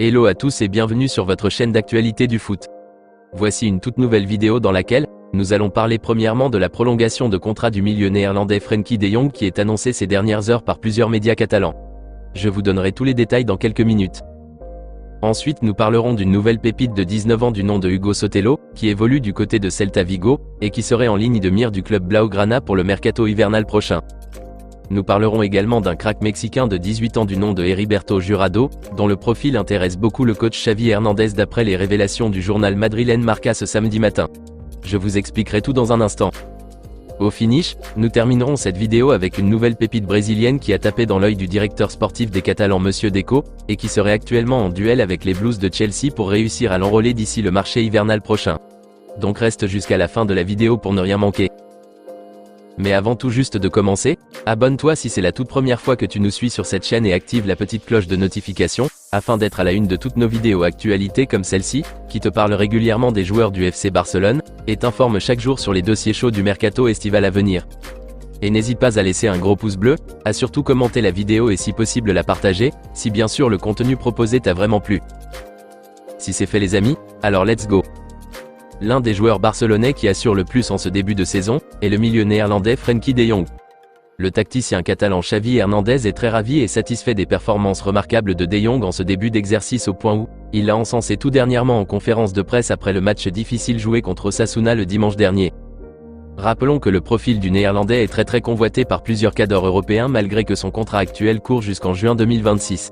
Hello à tous et bienvenue sur votre chaîne d'actualité du foot. Voici une toute nouvelle vidéo dans laquelle nous allons parler premièrement de la prolongation de contrat du milieu néerlandais Frenkie de Jong qui est annoncée ces dernières heures par plusieurs médias catalans. Je vous donnerai tous les détails dans quelques minutes. Ensuite nous parlerons d'une nouvelle pépite de 19 ans du nom de Hugo Sotelo, qui évolue du côté de Celta Vigo, et qui serait en ligne de mire du club Blaugrana pour le mercato hivernal prochain. Nous parlerons également d'un crack mexicain de 18 ans du nom de Heriberto Jurado, dont le profil intéresse beaucoup le coach Xavi Hernandez d'après les révélations du journal madrilène Marca ce samedi matin. Je vous expliquerai tout dans un instant. Au finish, nous terminerons cette vidéo avec une nouvelle pépite brésilienne qui a tapé dans l'œil du directeur sportif des Catalans Monsieur Deco, et qui serait actuellement en duel avec les Blues de Chelsea pour réussir à l'enrôler d'ici le marché hivernal prochain. Donc reste jusqu'à la fin de la vidéo pour ne rien manquer. Mais avant tout juste de commencer, abonne-toi si c'est la toute première fois que tu nous suis sur cette chaîne et active la petite cloche de notification, afin d'être à la une de toutes nos vidéos actualités comme celle-ci, qui te parle régulièrement des joueurs du FC Barcelone, et t'informe chaque jour sur les dossiers chauds du mercato estival à venir. Et n'hésite pas à laisser un gros pouce bleu, à surtout commenter la vidéo et si possible la partager, si bien sûr le contenu proposé t'a vraiment plu. Si c'est fait les amis, alors let's go. L'un des joueurs barcelonais qui assure le plus en ce début de saison est le milieu néerlandais Frenkie de Jong. Le tacticien catalan Xavi Hernandez est très ravi et satisfait des performances remarquables de Jong en ce début d'exercice au point où il l'a encensé tout dernièrement en conférence de presse après le match difficile joué contre Osasuna le dimanche dernier. Rappelons que le profil du néerlandais est très convoité par plusieurs cadors européens malgré que son contrat actuel court jusqu'en juin 2026.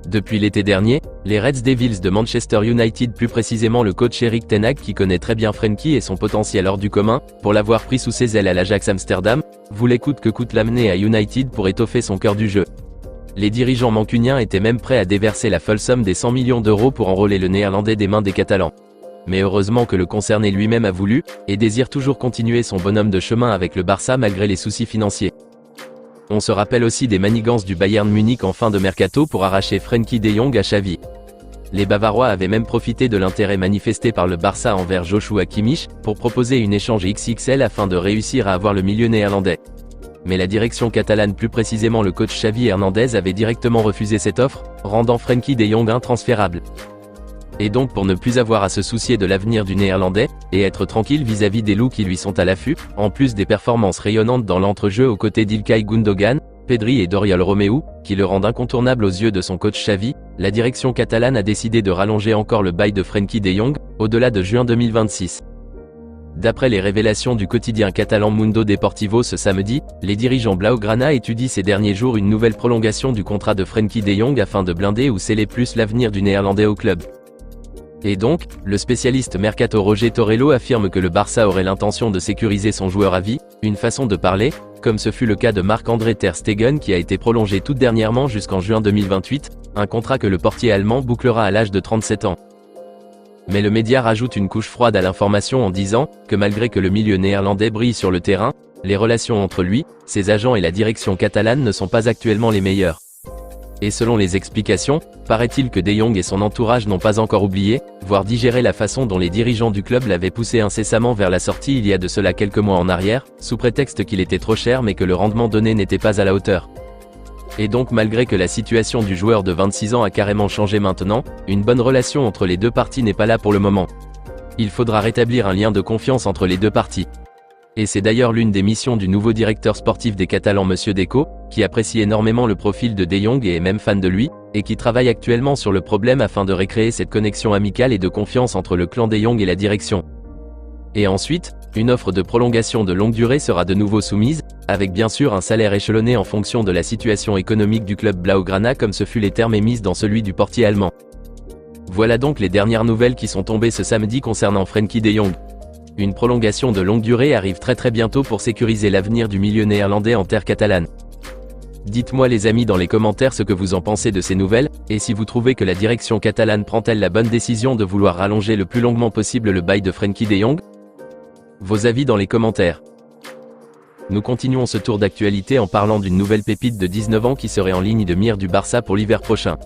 Depuis l'été dernier, les Red Devils de Manchester United, plus précisément le coach Erik ten Hag qui connaît très bien Frenkie et son potentiel hors du commun, pour l'avoir pris sous ses ailes à l'Ajax Amsterdam, voulait coûte que coûte l'amener à United pour étoffer son cœur du jeu. Les dirigeants mancuniens étaient même prêts à déverser la folle somme des 100 millions d'euros pour enrôler le néerlandais des mains des Catalans. Mais heureusement que le concerné lui-même a voulu, et désire toujours continuer son bonhomme de chemin avec le Barça malgré les soucis financiers. On se rappelle aussi des manigances du Bayern Munich en fin de mercato pour arracher Frenkie de Jong à Xavi. Les Bavarois avaient même profité de l'intérêt manifesté par le Barça envers Joshua Kimmich pour proposer une échange XXL afin de réussir à avoir le milieu néerlandais. Mais la direction catalane, plus précisément le coach Xavi Hernandez, avait directement refusé cette offre, rendant Frenkie de Jong intransférable. Et donc pour ne plus avoir à se soucier de l'avenir du néerlandais, et être tranquille vis-à-vis des loups qui lui sont à l'affût, en plus des performances rayonnantes dans l'entrejeu aux côtés d'Ilkay Gundogan, Pedri et d'Oriol Romeu, qui le rendent incontournable aux yeux de son coach Xavi, la direction catalane a décidé de rallonger encore le bail de Frenkie de Jong, au-delà de juin 2026. D'après les révélations du quotidien catalan Mundo Deportivo ce samedi, les dirigeants Blaugrana étudient ces derniers jours une nouvelle prolongation du contrat de Frenkie de Jong afin de blinder ou sceller plus l'avenir du néerlandais au club. Et donc, le spécialiste mercato Roger Torello affirme que le Barça aurait l'intention de sécuriser son joueur à vie, une façon de parler, comme ce fut le cas de Marc-André ter Stegen qui a été prolongé toute dernièrement jusqu'en juin 2028, un contrat que le portier allemand bouclera à l'âge de 37 ans. Mais le média rajoute une couche froide à l'information en disant que malgré que le milieu néerlandais brille sur le terrain, les relations entre lui, ses agents et la direction catalane ne sont pas actuellement les meilleures. Et selon les explications, paraît-il que de Jong et son entourage n'ont pas encore oublié, voire digéré la façon dont les dirigeants du club l'avaient poussé incessamment vers la sortie il y a de cela quelques mois en arrière, sous prétexte qu'il était trop cher mais que le rendement donné n'était pas à la hauteur. Et donc malgré que la situation du joueur de 26 ans a carrément changé maintenant, une bonne relation entre les deux parties n'est pas là pour le moment. Il faudra rétablir un lien de confiance entre les deux parties. Et c'est d'ailleurs l'une des missions du nouveau directeur sportif des Catalans Monsieur Deco, qui apprécie énormément le profil de Jong et est même fan de lui, et qui travaille actuellement sur le problème afin de recréer cette connexion amicale et de confiance entre le clan de Jong et la direction. Et ensuite, une offre de prolongation de longue durée sera de nouveau soumise, avec bien sûr un salaire échelonné en fonction de la situation économique du club Blaugrana comme ce fut les termes émis dans celui du portier allemand. Voilà donc les dernières nouvelles qui sont tombées ce samedi concernant Frenkie de Jong. Une prolongation de longue durée arrive très bientôt pour sécuriser l'avenir du milieu néerlandais en terre catalane. Dites-moi les amis dans les commentaires ce que vous en pensez de ces nouvelles, et si vous trouvez que la direction catalane prend-elle la bonne décision de vouloir rallonger le plus longuement possible le bail de Frenkie de Jong? Vos avis dans les commentaires. Nous continuons ce tour d'actualité en parlant d'une nouvelle pépite de 19 ans qui serait en ligne de mire du Barça pour l'hiver prochain.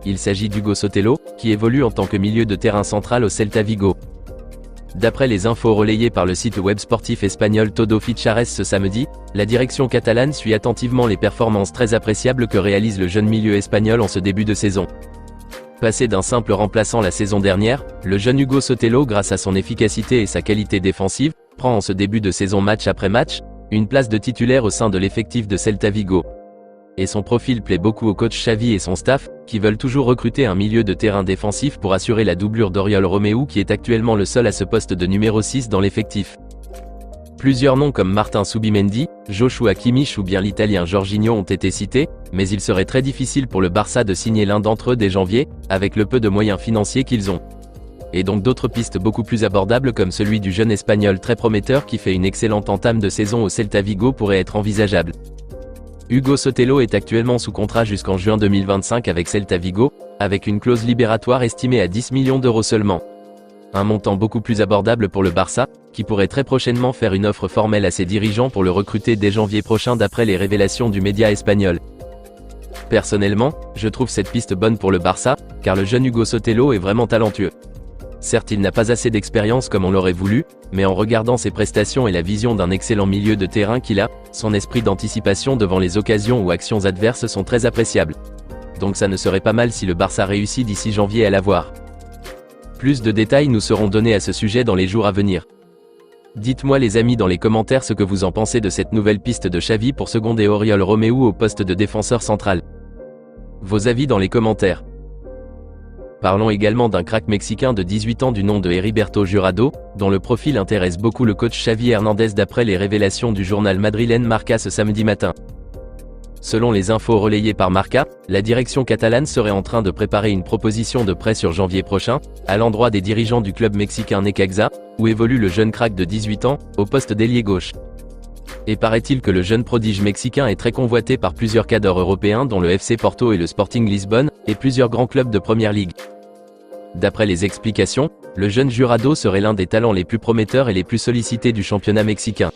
Il s'agit d'Hugo Sotelo, qui évolue en tant que milieu de terrain central au Celta Vigo. D'après les infos relayées par le site web sportif espagnol Todo Fichares ce samedi, la direction catalane suit attentivement les performances très appréciables que réalise le jeune milieu espagnol en ce début de saison. Passé d'un simple remplaçant la saison dernière, le jeune Hugo Sotelo, grâce à son efficacité et sa qualité défensive, prend en ce début de saison match après match, une place de titulaire au sein de l'effectif de Celta Vigo. Et son profil plaît beaucoup au coach Xavi et son staff, qui veulent toujours recruter un milieu de terrain défensif pour assurer la doublure d'Oriol Romeu qui est actuellement le seul à ce poste de numéro 6 dans l'effectif. Plusieurs noms comme Martin Subimendi, Joshua Kimmich ou bien l'italien Jorginho ont été cités, mais il serait très difficile pour le Barça de signer l'un d'entre eux dès janvier, avec le peu de moyens financiers qu'ils ont. Et donc d'autres pistes beaucoup plus abordables comme celui du jeune espagnol très prometteur qui fait une excellente entame de saison au Celta Vigo pourraient être envisageables. Hugo Sotelo est actuellement sous contrat jusqu'en juin 2025 avec Celta Vigo, avec une clause libératoire estimée à 10 millions d'euros seulement. Un montant beaucoup plus abordable pour le Barça, qui pourrait très prochainement faire une offre formelle à ses dirigeants pour le recruter dès janvier prochain d'après les révélations du média espagnol. Personnellement, je trouve cette piste bonne pour le Barça, car le jeune Hugo Sotelo est vraiment talentueux. Certes, il n'a pas assez d'expérience comme on l'aurait voulu, mais en regardant ses prestations et la vision d'un excellent milieu de terrain qu'il a, son esprit d'anticipation devant les occasions ou actions adverses sont très appréciables. Donc ça ne serait pas mal si le Barça réussit d'ici janvier à l'avoir. Plus de détails nous seront donnés à ce sujet dans les jours à venir. Dites-moi les amis dans les commentaires ce que vous en pensez de cette nouvelle piste de Xavi pour seconder Oriol Romeu au poste de défenseur central. Vos avis dans les commentaires. Parlons également d'un crack mexicain de 18 ans du nom de Heriberto Jurado, dont le profil intéresse beaucoup le coach Xavi Hernandez d'après les révélations du journal madrilène Marca ce samedi matin. Selon les infos relayées par Marca, la direction catalane serait en train de préparer une proposition de prêt sur janvier prochain, à l'endroit des dirigeants du club mexicain Necaxa, où évolue le jeune crack de 18 ans, au poste d'ailier gauche. Et paraît-il que le jeune prodige mexicain est très convoité par plusieurs cadres européens dont le FC Porto et le Sporting Lisbonne, et plusieurs grands clubs de Première Ligue. D'après les explications, le jeune Jurado serait l'un des talents les plus prometteurs et les plus sollicités du championnat mexicain.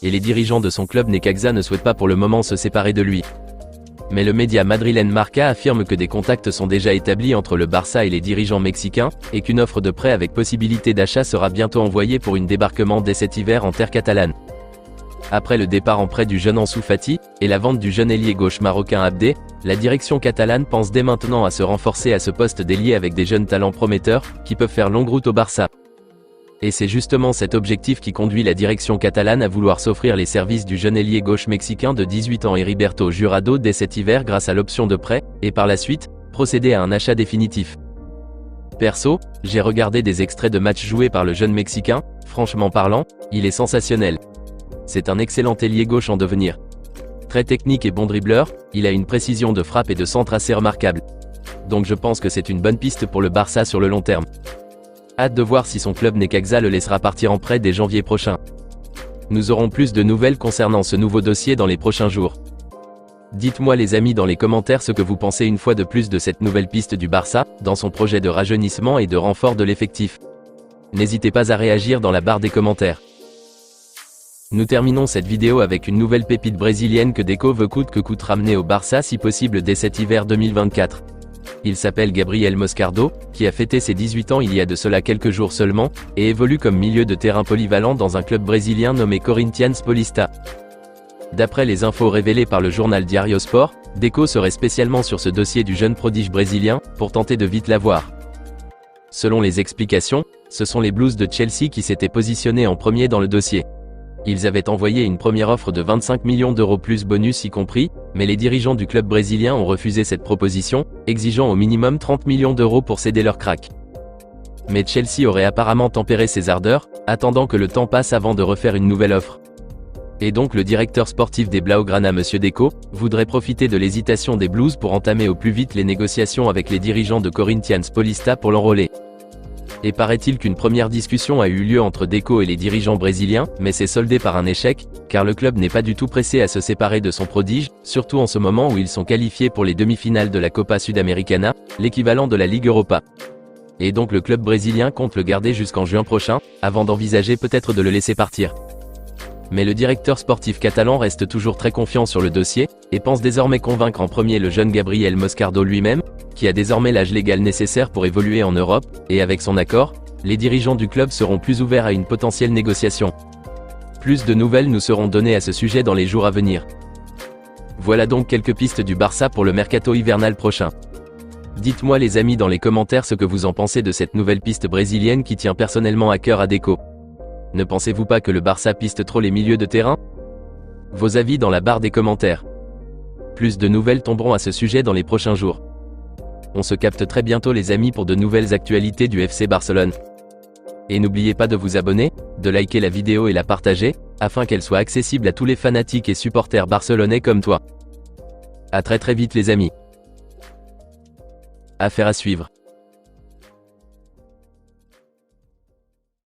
Et les dirigeants de son club Necaxa ne souhaitent pas pour le moment se séparer de lui. Mais le média madrilène Marca affirme que des contacts sont déjà établis entre le Barça et les dirigeants mexicains, et qu'une offre de prêt avec possibilité d'achat sera bientôt envoyée pour une débarquement dès cet hiver en terre catalane. Après le départ en prêt du jeune Ansu Fati, et la vente du jeune ailier gauche marocain Abdé, la direction catalane pense dès maintenant à se renforcer à ce poste d'ailier avec des jeunes talents prometteurs, qui peuvent faire longue route au Barça. Et c'est justement cet objectif qui conduit la direction catalane à vouloir s'offrir les services du jeune ailier gauche mexicain de 18 ans Heriberto Jurado dès cet hiver grâce à l'option de prêt, et par la suite, procéder à un achat définitif. Perso, j'ai regardé des extraits de matchs joués par le jeune Mexicain, franchement parlant, il est sensationnel. C'est un excellent ailier gauche en devenir. Très technique et bon dribbleur, il a une précision de frappe et de centre assez remarquable. Donc je pense que c'est une bonne piste pour le Barça sur le long terme. Hâte de voir si son club Necaxa le laissera partir en prêt dès janvier prochain. Nous aurons plus de nouvelles concernant ce nouveau dossier dans les prochains jours. Dites-moi les amis dans les commentaires ce que vous pensez une fois de plus de cette nouvelle piste du Barça, dans son projet de rajeunissement et de renfort de l'effectif. N'hésitez pas à réagir dans la barre des commentaires. Nous terminons cette vidéo avec une nouvelle pépite brésilienne que Deco veut coûte que coûte ramener au Barça si possible dès cet hiver 2024. Il s'appelle Gabriel Moscardo, qui a fêté ses 18 ans il y a de cela quelques jours seulement, et évolue comme milieu de terrain polyvalent dans un club brésilien nommé Corinthians Paulista. D'après les infos révélées par le journal Diario Sport, Deco serait spécialement sur ce dossier du jeune prodige brésilien, pour tenter de vite l'avoir. Selon les explications, ce sont les Blues de Chelsea qui s'étaient positionnés en premier dans le dossier. Ils avaient envoyé une première offre de 25 millions d'euros plus bonus y compris, mais les dirigeants du club brésilien ont refusé cette proposition, exigeant au minimum 30 millions d'euros pour céder leur crack. Mais Chelsea aurait apparemment tempéré ses ardeurs, attendant que le temps passe avant de refaire une nouvelle offre. Et donc le directeur sportif des Blaugrana Monsieur Deco, voudrait profiter de l'hésitation des Blues pour entamer au plus vite les négociations avec les dirigeants de Corinthians Paulista pour l'enrôler. Et paraît-il qu'une première discussion a eu lieu entre Deco et les dirigeants brésiliens, mais s'est soldée par un échec, car le club n'est pas du tout pressé à se séparer de son prodige, surtout en ce moment où ils sont qualifiés pour les demi-finales de la Copa Sudamericana, l'équivalent de la Ligue Europa. Et donc le club brésilien compte le garder jusqu'en juin prochain, avant d'envisager peut-être de le laisser partir. Mais le directeur sportif catalan reste toujours très confiant sur le dossier, et pense désormais convaincre en premier le jeune Gabriel Moscardo lui-même, qui a désormais l'âge légal nécessaire pour évoluer en Europe, et avec son accord, les dirigeants du club seront plus ouverts à une potentielle négociation. Plus de nouvelles nous seront données à ce sujet dans les jours à venir. Voilà donc quelques pistes du Barça pour le mercato hivernal prochain. Dites-moi les amis dans les commentaires ce que vous en pensez de cette nouvelle piste brésilienne qui tient personnellement à cœur à Deco. Ne pensez-vous pas que le Barça piste trop les milieux de terrain? Vos avis dans la barre des commentaires. Plus de nouvelles tomberont à ce sujet dans les prochains jours. On se capte très bientôt les amis pour de nouvelles actualités du FC Barcelone. Et n'oubliez pas de vous abonner, de liker la vidéo et la partager, afin qu'elle soit accessible à tous les fanatiques et supporters barcelonais comme toi. À très vite les amis. Affaire à suivre.